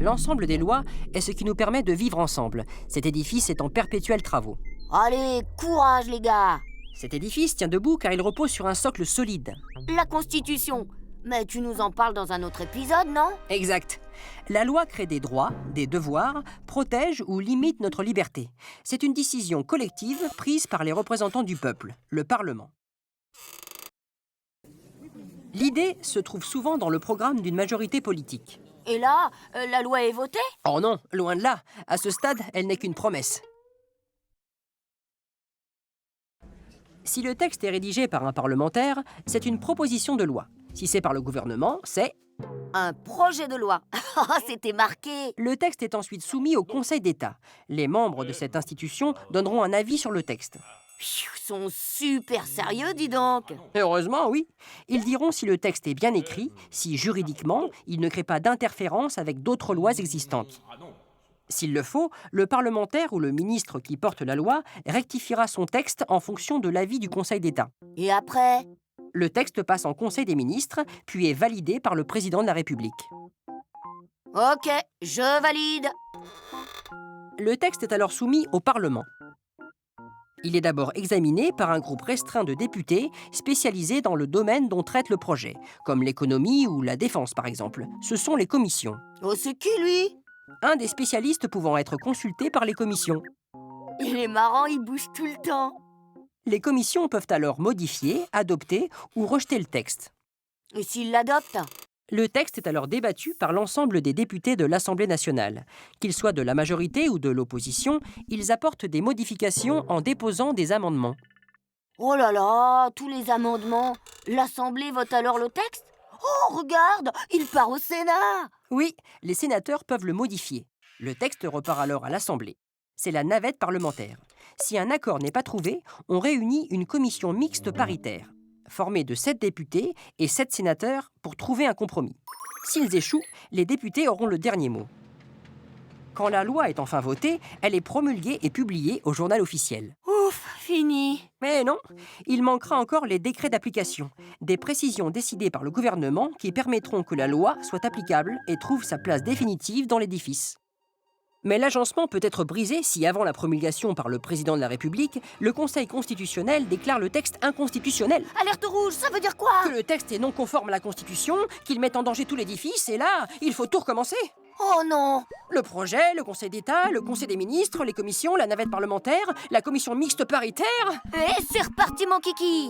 L'ensemble des lois est ce qui nous permet de vivre ensemble. Cet édifice est en perpétuels travaux. Allez, courage les gars! Cet édifice tient debout car il repose sur un socle solide. La Constitution. Mais tu nous en parles dans un autre épisode, non? Exact. La loi crée des droits, des devoirs, protège ou limite notre liberté. C'est une décision collective prise par les représentants du peuple, le Parlement. L'idée se trouve souvent dans le programme d'une majorité politique. Et là, la loi est votée? Oh non, loin de là. À ce stade, elle n'est qu'une promesse. Si le texte est rédigé par un parlementaire, c'est une proposition de loi. Si c'est par le gouvernement, c'est... Un projet de loi. C'était marqué. Le texte est ensuite soumis au Conseil d'État. Les membres de cette institution donneront un avis sur le texte. Ils sont super sérieux, dis donc. Heureusement, oui. Ils diront si le texte est bien écrit, si juridiquement, il ne crée pas d'interférence avec d'autres lois existantes. S'il le faut, le parlementaire ou le ministre qui porte la loi rectifiera son texte en fonction de l'avis du Conseil d'État. Et après? Le texte passe en Conseil des ministres, puis est validé par le président de la République. Ok, je valide. Le texte est alors soumis au Parlement. Il est d'abord examiné par un groupe restreint de députés spécialisés dans le domaine dont traite le projet, comme l'économie ou la défense par exemple. Ce sont les commissions. Oh, c'est qui lui? Un des spécialistes pouvant être consulté par les commissions. Il est marrant, il bouge tout le temps. Les commissions peuvent alors modifier, adopter ou rejeter le texte. Et s'il l'adopte? Le texte est alors débattu par l'ensemble des députés de l'Assemblée nationale. Qu'ils soient de la majorité ou de l'opposition, ils apportent des modifications en déposant des amendements. Oh là là, tous les amendements. L'Assemblée vote alors le texte? Oh, regarde, il part au Sénat. Oui, les sénateurs peuvent le modifier. Le texte repart alors à l'Assemblée. C'est la navette parlementaire. Si un accord n'est pas trouvé, on réunit une commission mixte paritaire, formée de 7 députés et 7 sénateurs pour trouver un compromis. S'ils échouent, les députés auront le dernier mot. Quand la loi est enfin votée, elle est promulguée et publiée au journal officiel. Ouf, fini. Mais non, il manquera encore les décrets d'application, des précisions décidées par le gouvernement qui permettront que la loi soit applicable et trouve sa place définitive dans l'édifice. Mais l'agencement peut être brisé si, avant la promulgation par le président de la République, le Conseil constitutionnel déclare le texte inconstitutionnel. Alerte rouge, ça veut dire quoi? Que le texte est non conforme à la Constitution, qu'il met en danger tout l'édifice, et là, il faut tout recommencer. Oh non. Le projet, le Conseil d'État, le Conseil des ministres, les commissions, la navette parlementaire, la commission mixte paritaire... Et c'est reparti mon kiki.